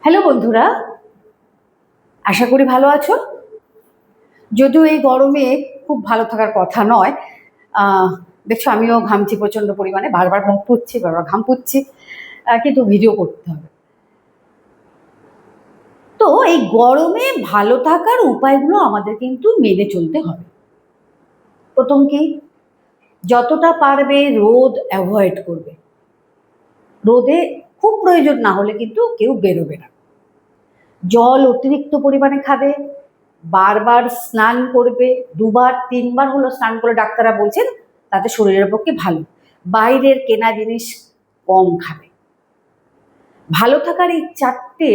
Hello বন্ধুরা, আশা করি ভালো আছো। যদিও এই গরমে খুব ভালো থাকার কথা নয়। দেখছো আমিও ঘামছি প্রচণ্ড পরিমাণে, বারবার মুখ পুচ্ছি, বারবার ঘাম পুচ্ছি, কিন্তু ভিডিও করতে হবে। তো এই গরমে ভালো থাকার উপায়গুলো আমাদের কিন্তু মেনে চলতে হবে। প্রথম কি, যতটা পারবে রোদ অ্যাভয়েড করবে। রোদে খুব প্রয়োজন না হলে কিন্তু কেউ বেরোবে না। জল অতিরিক্ত পরিমাণে খাবে, বারবার স্নান করবে, 2-3 বার হলো স্নান করে ডাক্তাররা বলছেন তাতে শরীরের পক্ষে ভালো। বাইরের কেনা জিনিস কম খাবে। ভালো থাকার এই 4টে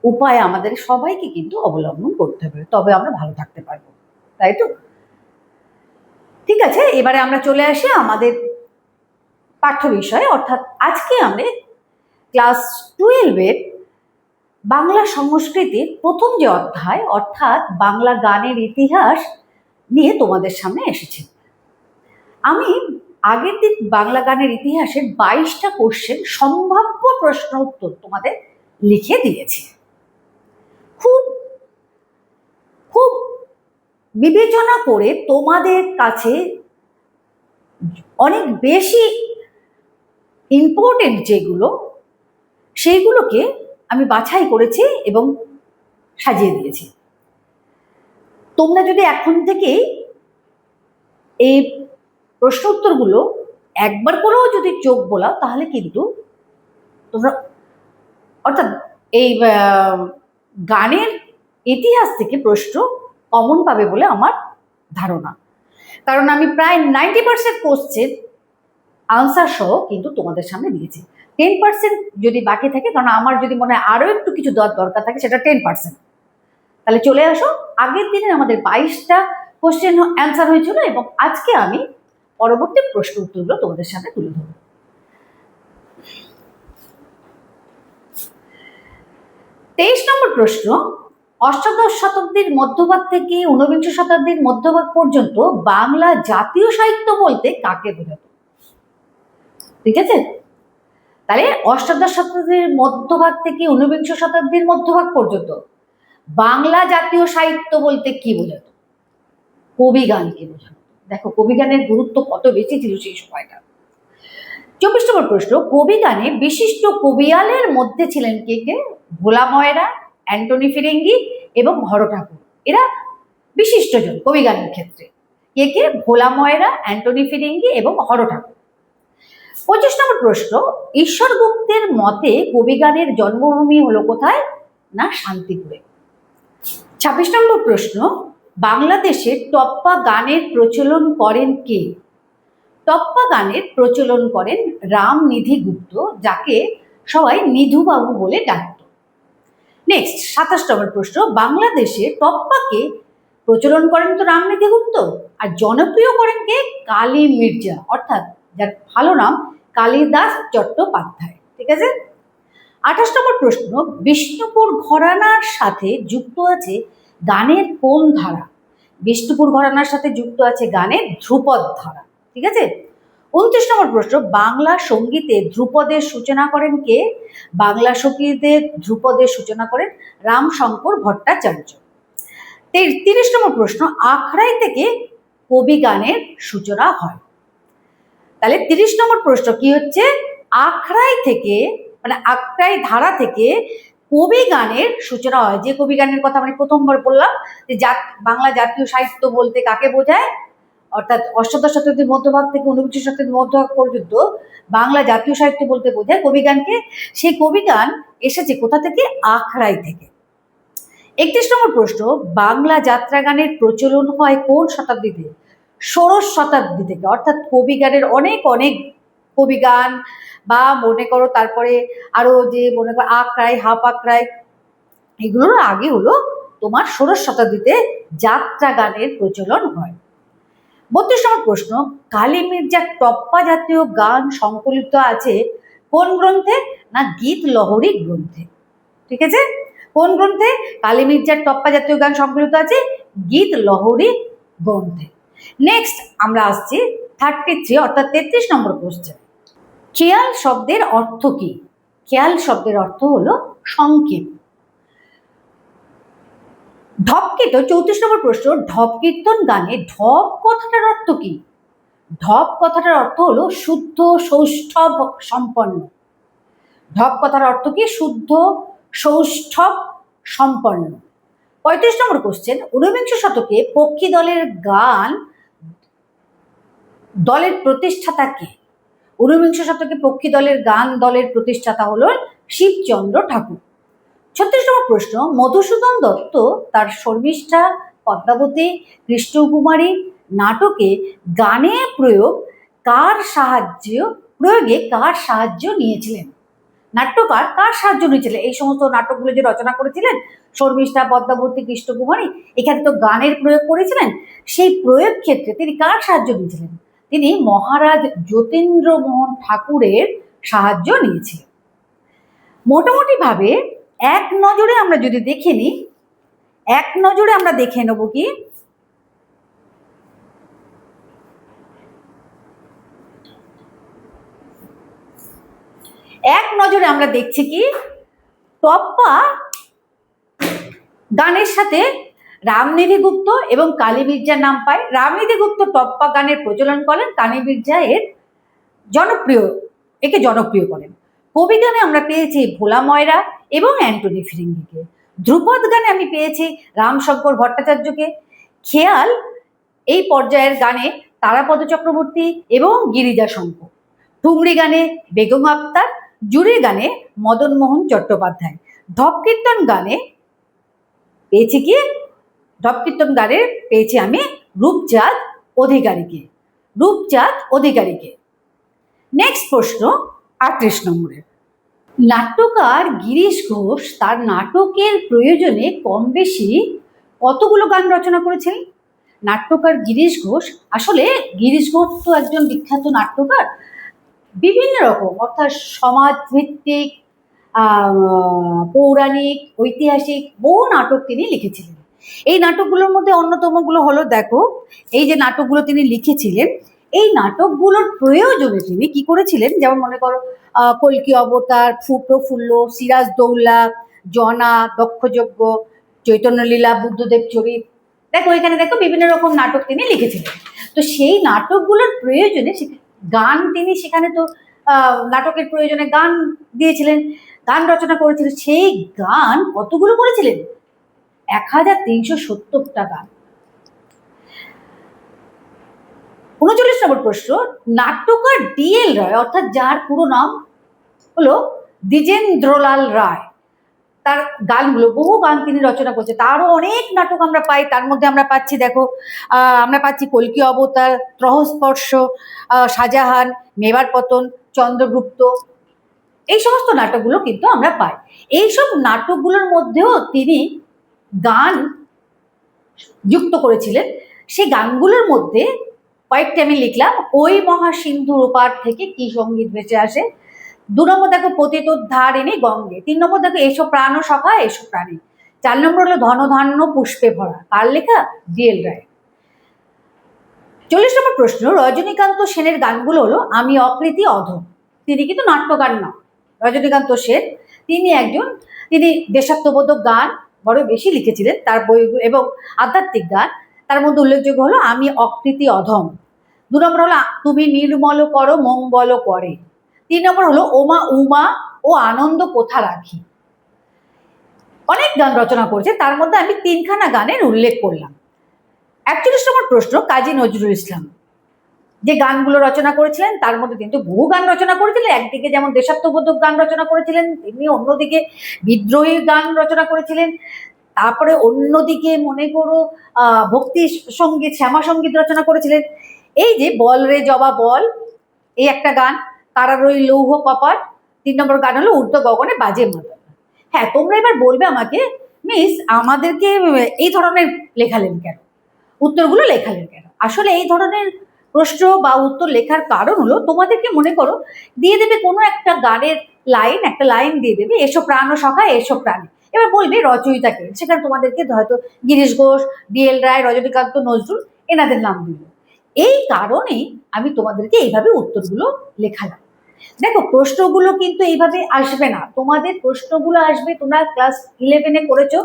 উপায় আমাদের সবাইকে কিন্তু অবলম্বন করতে হবে, তবে আমরা ভালো থাকতে পারবো, তাই তো? ঠিক আছে, এবারে আমরা চলে আসি আমাদের পাঠ্য বিষয়ে। অর্থাৎ আজকে আমরা ক্লাস 12-এর বাংলা সংস্কৃতির প্রথম যে অধ্যায়, অর্থাৎ বাংলা গানের ইতিহাস নিয়ে তোমাদের সামনে এসেছি। আমি আগের দিন বাংলা গানের ইতিহাসের 22টা কোশ্চেন সম্ভাব্য প্রশ্ন উত্তর তোমাদের লিখে দিয়েছি। খুব খুব বিবেচনা করে তোমাদের কাছে অনেক বেশি ইম্পর্টেন্ট যেগুলো, সেইগুলোকে আমি বাছাই করেছি এবং সাজিয়ে দিয়েছি। তোমরা যদি এখন থেকে এই প্রশ্ন উত্তরগুলো একবার করেও যদি চোখ বোলাও, তাহলে কিন্তু তোমরা অর্থাৎ এই গানের ইতিহাস থেকে প্রশ্ন কমন পাবে বলে আমার ধারণা। কারণ আমি প্রায় 90% কোশ্চেন আনসার সহ কিন্তু তোমাদের সামনে দিয়েছি। 10% যদি বাকি থাকে, কারণ আমার যদি মনে হয় আরও একটু কিছু দরকার থাকে, সেটা 10%। তাহলে চলে আসো, আগের দিনে আমাদের 22টা কোশ্চেন অ্যান্সার হয়েছিল এবং আজকে আমি পরবর্তী প্রশ্ন উত্তরগুলো তোমাদের সামনে তুলে ধরব। 23 নম্বর প্রশ্ন, অষ্টাদশ শতাব্দীর মধ্যভাগ থেকে ঊনবিংশ শতাব্দীর মধ্যভাগ পর্যন্ত বাংলা জাতীয় সাহিত্য বলতে কাকে বোঝাতো? ঠিক আছে, তাহলে অষ্টাদশ শতাব্দীর মধ্যভাগ থেকে ঊনবিংশ শতাব্দীর মধ্যভাগ পর্যন্ত বাংলা জাতীয় সাহিত্য বলতে কি বোঝাতো? কবিগানকে বোঝাতো। দেখো কবিগানের গুরুত্ব কত বেশি ছিল সেই সময়টা। 24 নম্বর প্রশ্ন, কবিগানে বিশিষ্ট কবিয়ালের মধ্যে ছিলেন কে কে? ভোলা ময়রা, অ্যান্টনি ফিরিঙ্গি এবং হর ঠাকুর। এরা বিশিষ্টজন কবিগানের ক্ষেত্রে। কে কে? ভোলা ময়রা, অ্যান্টনি ফিরিঙ্গি এবং হর ঠাকুর। 25 নম্বর প্রশ্ন, ঈশ্বর গুপ্তের মতে কবিগানের জন্মভূমি হলো কোথায়? না শান্তিপুরে। 26 নম্বর প্রশ্ন, বাংলাদেশে টপ্পা গানের প্রচলন করেন কে? টপ্পা গানের প্রচলন করেন রামনিধি গুপ্ত, যাকে সবাই নিধুবাবু বলে ডাকত। নেক্সট 27 নম্বর প্রশ্ন, বাংলাদেশে টপ্পাকে প্রচলন করেন তো রামনিধি গুপ্ত, আর জনপ্রিয় করেন কে? কালী মির্জা, অর্থাৎ যার ভালো নাম কালিদাস চট্টোপাধ্যায়। ঠিক আছে। 28 নম্বর প্রশ্ন, বিষ্ণুপুর ঘরানার সাথে যুক্ত আছে গানের কোন ধারা? বিষ্ণুপুর ঘরানার সাথে যুক্ত আছে গানের ধ্রুপদ ধারা। ঠিক আছে। 29 নম্বর প্রশ্ন, বাংলা সঙ্গীতে ধ্রুপদের সূচনা করেন কে? বাংলা সঙ্গীতে ধ্রুপদের সূচনা করেন রামশঙ্কর ভট্টাচার্য। 30 নম্বর প্রশ্ন, আখড়াই থেকে কবি গানের সূচনা হয়। তাহলে 30 নম্বর প্রশ্ন কি হচ্ছে? আখড়াই থেকে, মানে আখড়াই ধারা থেকে কবি গানের সূচনা হয়। যে কবি গানের কথা আমি প্রথমবার বললাম, যে বাংলা জাতীয় সাহিত্য বলতে কাকে বোঝায়, অর্থাৎ অষ্টাদশ শতাব্দীর মধ্যভাগ থেকে ঊনবিংশ শতাব্দীর মধ্যভাগ পর্যন্ত বাংলা জাতীয় সাহিত্য বলতে বোঝায় কবিগানকে। সেই কবিগান এসেছে কোথা থেকে? আখড়াই থেকে। 31 নম্বর প্রশ্ন, বাংলা যাত্রা গানের প্রচলন হয় কোন শতাব্দীতে? ষোড়শ শতাব্দী থেকে। অর্থাৎ কবিগানের অনেক অনেক কবিগান, বা মনে করো তারপরে আরো যে মনে করো আখড়াই, হাফ আখড়াই, এগুলোর আগে হলো তোমার ষোড়শ শতাব্দীতে যাত্রা গানের প্রচলন হয়। 32 নম্বর প্রশ্ন, কালী মির্জার টপ্পা জাতীয় গান সংকলিত আছে কোন গ্রন্থে? না গীত লহরী গ্রন্থে। ঠিক আছে। কোন গ্রন্থে? কালী মির্জার টপ্পা জাতীয় গান সংকলিত আছে গীত লহরী গ্রন্থে। নেক্সট আমরা আসছি 33 অর্থাৎ 33 নম্বর কোশ্চেন, চেয়াল শব্দের অর্থ কি? খেয়াল শব্দের অর্থ হলো সংকেত। ঢপ 34 নম্বর প্রশ্ন, ঢপ কীর্তন গানে ঢপ কথাটার অর্থ কি? ঢপ কথাটার অর্থ হলো শুদ্ধ সৌষ্ঠব সম্পন্ন। ঢপ কথার অর্থ কি? শুদ্ধ সৌষ্ঠব সম্পন্ন। 35 নম্বর কোশ্চেন, ঊনবিংশ শতকে পক্ষী দলের প্রতিষ্ঠাতা কে? ঊনবিংশ শতকে পক্ষী দলের প্রতিষ্ঠাতা হলো শিবচন্দ্র ঠাকুর। 36 নম্বর প্রশ্ন, মধুসূদন দত্ত তার শর্মিষ্ঠা, পদ্মাবতী, কৃষ্ণকুমারী নাটকে গানে প্রয়োগে কার সাহায্য নিয়েছিলেন? নাট্যকার কার সাহায্য নিয়েছিলেন? এই সমস্ত নাটকগুলো যে রচনা করেছিলেন, শর্মিষ্ঠা, পদ্মাবতী, কৃষ্ণকুমারী, এখানে তো গানের প্রয়োগ করেছিলেন। সেই প্রয়োগ ক্ষেত্রে তিনি কার সাহায্য নিয়েছিলেন? তিনি মহারাজ যতীন্দ্রমোহন ঠাকুরের সাহায্য নিয়েছিলেন। মোটামুটি ভাবে এক নজরে আমরা যদি দেখে নিই, আমরা দেখে নেব কি, এক নজরে আমরা দেখছি কি, টপ্পা গানের সাথে রামনিধি গুপ্ত এবং কালী মির্জার নাম পায়। রামনিধি গুপ্ত টপ্পা গানের প্রচলন করেন, কালী মির্জা একে জনপ্রিয় করেন। কবি গানে আমরা পেয়েছি ভোলা ময়রা এবং অ্যান্টনি ফিরিঙ্গিকে। ধ্রুপদ গানে আমি পেয়েছি রামশঙ্কর ভট্টাচার্যকে। খেয়াল এই পর্যায়ের গানে তারাপদ চক্রবর্তী এবং গিরিজা শঙ্কর। ঠুংরি গানে বেগম আক্তার, জুড়ি গানে মদন মোহন চট্টোপাধ্যায়। ঢপ কীর্তন গানে পেয়েছি আমি রূপচাঁদ অধিকারীকে। নেক্সট প্রশ্ন 38 নম্বরের, নাট্যকার গিরিশ ঘোষ তার নাটকের প্রয়োজনে কম বেশি কতগুলো গান রচনা করেছেন? নাট্যকার গিরিশ ঘোষ, আসলে গিরিশ ঘোষ তো একজন বিখ্যাত নাট্যকার, বিভিন্ন রকম অর্থাৎ সমাজ ভিত্তিক, পৌরাণিক, ঐতিহাসিক বহু নাটক তিনি লিখেছিলেন। এই নাটকগুলোর মধ্যে অন্যতমগুলো হলো, দেখো এই যে নাটকগুলো তিনি লিখেছিলেন, এই নাটকগুলোর প্রয়োজনে তিনি কি করেছিলেন, যেমন মনে করো কল্কি অবতার, প্রফুল্ল, সিরাজ দৌল্লা, জনা, দক্ষযজ্ঞ, চৈতন্যলীলা, বুদ্ধদেব চরিত, দেখো এখানে দেখো বিভিন্ন রকম নাটক তিনি লিখেছিলেন। তো সেই নাটকগুলোর প্রয়োজনে গান তিনি সেখানে তো নাটকের প্রয়োজনে গান দিয়েছিলেন, গান রচনা করেছিলেন। সেই গান কতগুলো করেছিলেন? 1370টা গান। 39 নম্বর প্রশ্ন, নাট্যকার ডিএল রায়, অর্থাৎ যার পুরো নাম হলো দ্বিজেন্দ্রলাল রায়, তার গানগুলো, বহু গান তিনি রচনা করেছে। তারও অনেক নাটক আমরা পাই, তার মধ্যে আমরা পাচ্ছি, দেখো আমরা পাচ্ছি কল্কি অবতার, ত্রহস্পর্শ, শাহজাহান, মেবার পতন, চন্দ্রগুপ্ত, এই সমস্ত নাটকগুলো কিন্তু আমরা পাই। এইসব নাটকগুলোর মধ্যেও তিনি গান যুক্ত করেছিলেন। সেই গানগুলোর মধ্যে কয়েকটি আমি লিখলাম। ওই মহাসিন্ধুর ওপার থেকে কি সঙ্গীত ভেসে আসে। 2 নম্বর দেখো পতিতোদ্ধারিণী গঙ্গে। 3 নম্বর দেখো এসো প্রাণ সখা এসো প্রাণী। 4 নম্বর হলো ধনধান্য পুষ্পে ভরা। কার লেখা? ডিএল রায়। 40 নম্বর প্রশ্ন, রজনীকান্ত সেনের গানগুলো হলো আমি অকৃতি অধম। তিনি কিন্তু নাট্যগান না, রজনীকান্ত সেন তিনি দেশাত্মবোধক গান বড় বেশি লিখেছিলেন, তার বইগুলো এবং আধ্যাত্মিক গান। তার মধ্যে উল্লেখযোগ্য হলো আমি অকৃতি অধম। 2 নম্বর হলো তুমি নির্মল করো মঙ্গল করে। 3 নম্বর হলো ওমা উমা ও আনন্দ কোথা রাখি। অনেক গান রচনা করেছে, তার মধ্যে আমি 3খানা গানের উল্লেখ করলাম। 41 নম্বর প্রশ্ন, কাজী নজরুল ইসলাম যে গানগুলো রচনা করেছিলেন তার মধ্যে কিন্তু বহু গান রচনা করেছিলেন। একদিকে যেমন দেশাত্মবোধক গান রচনা করেছিলেন, তিনি অন্যদিকে বিদ্রোহী গান রচনা করেছিলেন। তারপরে অন্যদিকে মনে করো ভক্তি সঙ্গীত, শ্যামা সঙ্গীত রচনা করেছিলেন। এই যে বল রে জবা বল, এই একটা গান, তারার ওই লৌহ কপাট। 3 নম্বর গান হলো ঊর্ধ্ব গগনে বাজে মাদল। হ্যাঁ, তোমরা এবার বলবে আমাকে, মিস আমাদেরকে এই ধরনের লেখালেন কেন, উত্তরগুলো লেখালেন কেন? আসলে এই ধরনের প্রশ্ন বা উত্তর লেখার কারণ হলো, তোমাদেরকে মনে করো দিয়ে দেবে কোনো একটা গানের একটা লাইন দিয়ে দেবে, এসো প্রাণ সখা এসো প্রাণী। এবার বলবে রচয়িতাকে, সেখানে তোমাদেরকে হয়তো গিরিশ ঘোষ, ডিএল রায়, রজনীকান্ত, নজরুল এনাদের নাম দিল। এই কারণেই আমি তোমাদেরকে এইভাবে উত্তরগুলো লেখালাম। দেখো প্রশ্নগুলো কিন্তু এইভাবে আসবে না, তোমাদের প্রশ্নগুলো আসবে, তোমরা ক্লাস 11-এ করেছো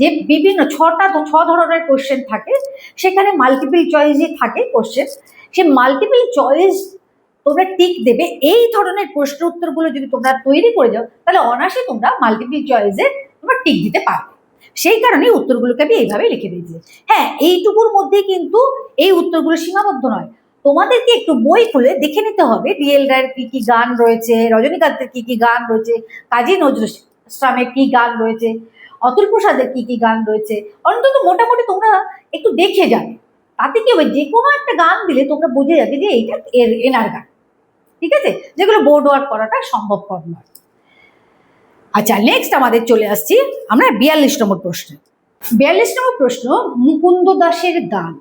যে বিভিন্ন ছ ধরনের কোশ্চেন থাকে, সেখানে মাল্টিপল চয়েসই থাকে কোশ্চেন। সে মাল্টিপল চয়েস তোমরা টিক দেবে, এই ধরনের প্রশ্ন উত্তরগুলো যদি তোমরা তৈরি করে যাও তাহলে অনায়াসে তোমরা মাল্টিপল চয়েসে তোমরা টিক দিতে পারবে। সেই কারণে উত্তরগুলোকে আমি এইভাবে লিখে দিয়েছি। হ্যাঁ, এইটুকুর মধ্যে কিন্তু এই উত্তরগুলো সীমাবদ্ধ নয়, তোমাদেরকে একটু বই খুলে দেখে নিতে হবে ডিএল রায়ের কি কি গান রয়েছে, রজনীকান্তের কি কি গান রয়েছে, কাজী নজরুল ইসলামের কি গান রয়েছে, অতুল প্রসাদের কি কি গান রয়েছে, অন্তত মোটামুটি তোমরা একটু দেখে যাবে। তাতে কি হবে, যে কোনো একটা গান দিলে তোমরা বুঝে যাবে যে এইটা এনার গান, ঠিক আছে, যেগুলো বোর্ড ওয়ার্ক করাটা সম্ভবপর নয়। আচ্ছা, নেক্সট আমাদের চলে আসছি আমরা 42 নম্বর প্রশ্নে। 42 নম্বর প্রশ্ন, মুকুন্দ দাসের গান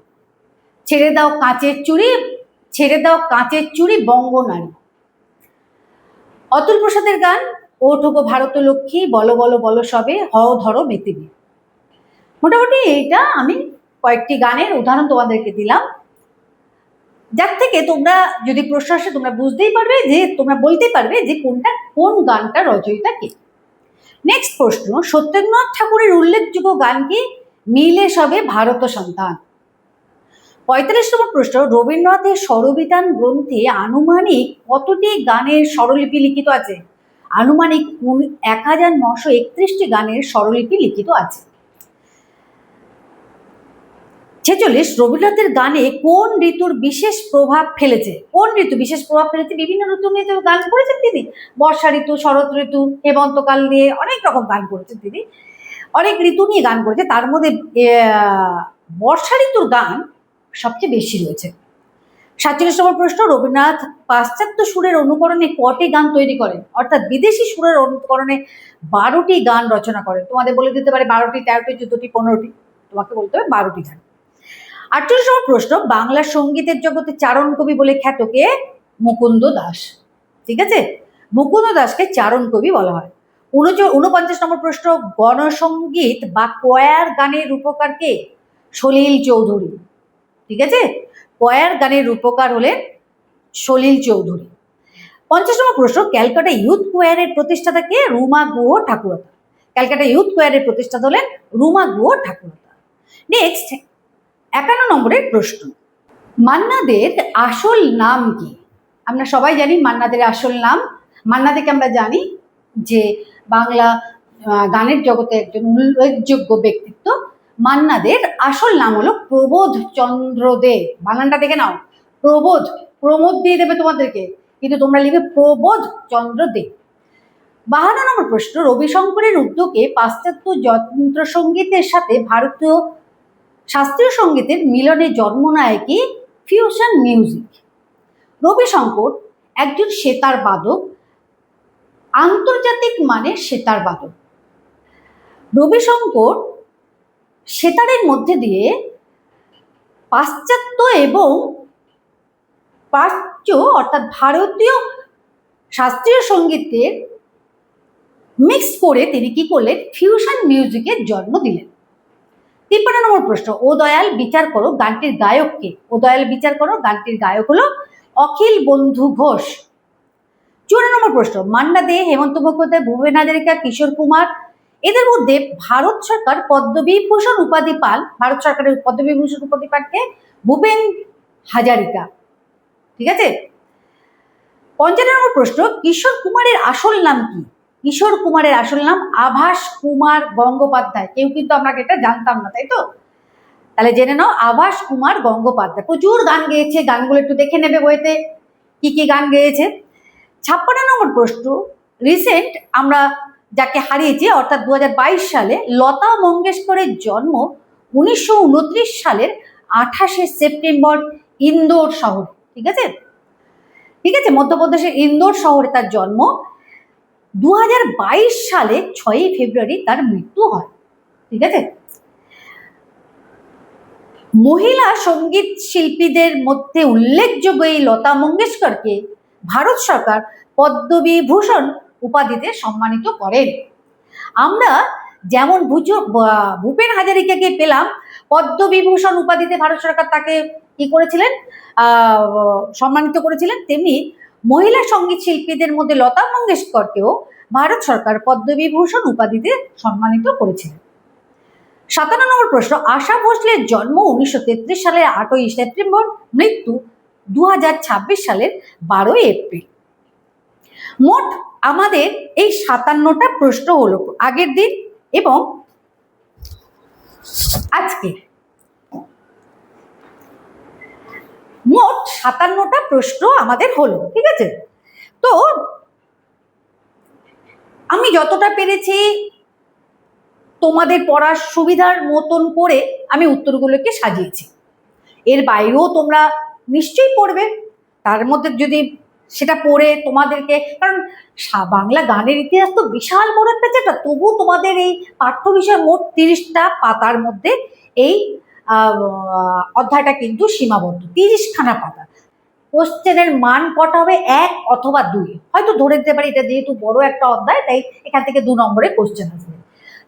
ছেড়ে দাও কাঁচের চুড়ি, ছেড়ে দাও কাঁচের চুড়ি বঙ্গনারী। অতুল প্রসাদের গান, ওঠোগো ভারত লক্ষ্মী, বলো বলো বলো সবে, হও ধরো মেতিবি। মোটামুটি এইটা আমি কয়েকটি গানের উদাহরণ তোমাদেরকে দিলাম, যার থেকে তোমরা যদি প্রশ্ন আসে তোমরা বুঝতেই পারবে, যে তোমরা বলতে পারবে যে কোনটা কোন গানটা রচয়িতা কে। নেক্সট প্রশ্ন, সত্যেন্দ্রনাথ ঠাকুরের উল্লেখযোগ্য গান কি? মিলে সবে ভারত সন্তান। 45 নম্বর প্রশ্ন, রবীন্দ্রনাথের স্বরবিতান গ্রন্থে আনুমানিক কতটি গানের স্বরলিপি লিখিত আছে? আনুমানিক 1931টি গানের স্বরলিপি লিখিত আছে। 46, রবীন্দ্রনাথের গানে কোন ঋতুর বিশেষ প্রভাব ফেলেছে? কোন ঋতু বিশেষ প্রভাব ফেলেছে? বিভিন্ন ঋতু নিয়ে গান করেছেন তিনি, বর্ষা ঋতু, শরৎ ঋতু, হেমন্তকাল নিয়ে অনেক রকম গান করেছেন তিনি, অনেক ঋতু নিয়ে গান করেছে, তার মধ্যে বর্ষা ঋতুর গান সবচেয়ে বেশি রয়েছে। 47 নম্বর প্রশ্ন, রবীন্দ্রনাথ পাশ্চাত্য সুরের অনুকরণে কটি গান তৈরি করেন? অর্থাৎ বিদেশি সুরের অনুকরণে 12টি গান রচনা করেন। তোমাদের বলে দিতে পারে 12টি, 13টি, 14টি, 15টি, তোমাকে বলতে হবে 12টি গান। 48 নম্বর প্রশ্ন, বাংলা সঙ্গীতের জগতে চারণ কবি বলে খ্যাত কে? মুকুন্দ দাস। ঠিক আছে, মুকুন্দ দাসকে চারণ কবি বলা হয়। 49 নম্বর প্রশ্ন, গণসঙ্গীত বা কোয়ার গানের রূপকার কে? সলিল চৌধুরী। ঠিক আছে, কোয়ার গানের রূপকার হলেন সলিল চৌধুরী। 50 নম্বর প্রশ্ন, ক্যালকাটা ইউথ কোয়ারের প্রতিষ্ঠাতা কে? রুমা গুহ ঠাকুরতা। ক্যালকাটা ইউথ কোয়ারের প্রতিষ্ঠাতা হলেন রুমা গুহ ঠাকুরতা। নেক্সট 51 নম্বরের প্রশ্ন, মান্না দের আসল নাম কি? আমরা সবাই জানি মান্না দের আসল নাম। মান্না দেকে আমরা জানি যে বাংলা গানের জগতে একজন উল্লেখযোগ্য ব্যক্তিত্ব। মান্না দের আসল নাম হলো প্রবোধ চন্দ্র দে। বানানটা দেখে নাও, প্রবোধ, প্রমোদ দিয়ে দেবে তোমাদেরকে, কিন্তু তোমরা লিখবে প্রবোধ চন্দ্র দে। 52 নম্বর প্রশ্ন, রবিশঙ্করের উদ্যোগে পাশ্চাত্য যন্ত্রসঙ্গীতের সাথে ভারতীয় শাস্ত্রীয় সঙ্গীতের মিলনে জন্ম নেয় কি? Fusion music. রবিশঙ্কর একজন সেতার বাদক, আন্তর্জাতিক মানের সেতার বাদক। রবিশঙ্কর সেতারের মধ্যে দিয়ে পাশ্চাত্য এবং প্রাচ্য অর্থাৎ ভারতীয় শাস্ত্রীয় সঙ্গীতের মিক্স করে তিনি কি করলেন? ফিউশন মিউজিকের জন্ম দিলেন। 53 নম্বর প্রশ্ন, ও দয়াল বিচার করো গানটির গায়ক কে? ও দয়াল বিচার করো গানটির গায়ক হলো অখিল বন্ধু ঘোষ। 54 নম্বর প্রশ্ন, মান্না দে, হেমন্ত মুখোপাধ্যায়, ভূপেন হাজারিকা, কিশোর কুমার, এদের মধ্যে ভারত সরকার পদ্মবিভূষণ উপাধি পান, ভারত সরকারের পদ্মবিভূষণ উপাধি পানকে? ভূপেন হাজারিকা। ঠিক আছে। 55 নম্বর প্রশ্ন, কিশোর কুমারের আসল নাম কি? কিশোর কুমারের আসল নাম আভাস কুমার গঙ্গোপাধ্যায়। কেউ কিন্তু আমরা এটা জানতাম না, তাই তো? তাহলে জেনে নাও, আভাস কুমার গঙ্গোপাধ্যায় প্রচুর গান গেয়েছে, গানগুলো একটু দেখে নেবে বইতে কি কি গান গেয়েছে। 56 নম্বর প্রশ্ন, রিসেন্ট আমরা যাকে হারিয়েছি অর্থাৎ 2022 সালে লতা মঙ্গেশকরের জন্ম 1929 সালের 28শে সেপ্টেম্বর ইন্দোর শহরে। ঠিক আছে, ঠিক আছে, মধ্যপ্রদেশের ইন্দোর শহরে তার জন্ম। 2022 সালে 6ই ফেব্রুয়ারি তার মৃত্যু হয়। ঠিক আছে। মহিলা সঙ্গীত শিল্পীদের মধ্যে উল্লেখযোগ্য এই লতা মঙ্গেশকরকে ভারত সরকার পদ্মবিভূষণ উপাধিতে সম্মানিত করেন। আমরা যেমন ভূপেন হাজারিকাকে পেলাম পদ্মবিভূষণ উপাধিতে, ভারত সরকার তাকে কি করেছিলেন? সম্মানিত করেছিলেন, তেমনি মহিলা সঙ্গীত শিল্পীদের মধ্যে লতা মঙ্গেশকরকেও ভারত সরকার পদ্মবিভূষণ উপাধিতে সম্মানিত করেছিলেন। 57 নম্বর প্রশ্ন, আশা ভোসলের জন্ম 1933 সালের 8ই সেপ্টেম্বর, মৃত্যু 2026 সালের 12ই এপ্রিল। মোট আমাদের এই 57টা প্রশ্ন হলো আগের দিন এবং আজকে। মোট 57টা প্রশ্ন আমাদের হলো, ঠিক আছে? তো আমি যতটা পেরেছি তোমাদের পড়ার সুবিধার মতন করে আমি উত্তরগুলোকে সাজিয়েছি। এর বাইরেও তোমরা নিশ্চয়ই পড়বে, তার মধ্যে যদি সেটা পড়ে তোমাদেরকে, কারণ বাংলা গানের ইতিহাস তো বিশাল বড় একটা যেটা, তবু তোমাদের এই পাঠ্য বিষয় মোট 30টা পাতার মধ্যে এই অধ্যায়টা কিন্তু সীমাবদ্ধ, 30খানা পাতা। কোশ্চেনের মান কটা হবে? 1 অথবা 2, হয়তো ধরে দিতে পারি এটা যেহেতু বড় একটা অধ্যায় তাই এখান থেকে 2 নম্বরের কোশ্চেন আসবে।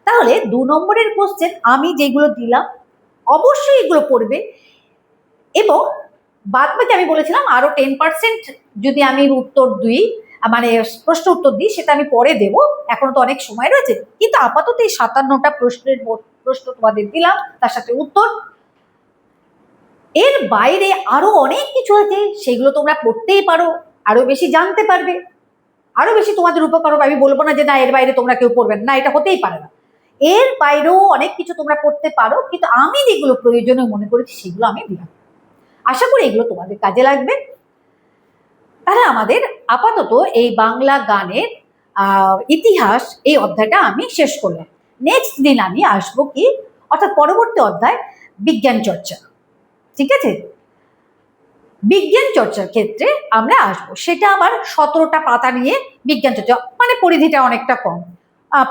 তাহলে 2 নম্বরের কোশ্চেন আমি যেগুলো দিলাম অবশ্যই এগুলো পড়বে, এবং বাদ বাকি আমি বলেছিলাম আরো 10% যদি আমি উত্তর দিই, মানে প্রশ্ন উত্তর দিই, সেটা আমি পরে দেব, এখনো তো অনেক সময় রয়েছে। কিন্তু আপাতত এই 57টা প্রশ্ন তোমাদের দিলাম, তার সাথে উত্তর। এর বাইরে আরো অনেক কিছু আছে, সেগুলো তোমরা পড়তেই পারো, আরো বেশি জানতে পারবে, আরো বেশি তোমাদের উপকার হবে। আমি বলবো না যে না এর বাইরে তোমরা কেউ পড়বে না, এটা হতেই পারে না। এর বাইরেও অনেক কিছু তোমরা পড়তে পারো, কিন্তু আমি যেগুলো প্রয়োজনীয় মনে করেছি সেগুলো আমি দিলাম। আশা করি এগুলো তোমাদের কাজে লাগবে। তাহলে আমাদের আপাতত এই বাংলা গানের ইতিহাস এই অধ্যায়টা আমি শেষ করলাম। নেক্সট দিন আমি আসবো কি, অর্থাৎ পরবর্তী অধ্যায় বিজ্ঞান চর্চা, ঠিক আছে? বিজ্ঞান চর্চার ক্ষেত্রে আমরা আসবো, সেটা আবার 17টা পাতা নিয়ে বিজ্ঞান চর্চা, মানে পরিধিটা অনেকটা কম।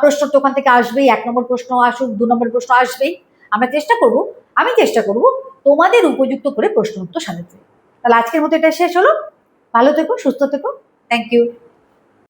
প্রশ্ন তো ওখান থেকে আসবেই, 1 নম্বর প্রশ্ন আসুক, 2 নম্বর প্রশ্ন আসবেই। আমি চেষ্টা করব তোমাদের উপযুক্ত করে প্রশ্ন উত্তর সাজাতে। তাহলে আজকের মতো এটা শেষ হলো। ভালো থেকো, সুস্থ থেকো, থ্যাংক ইউ।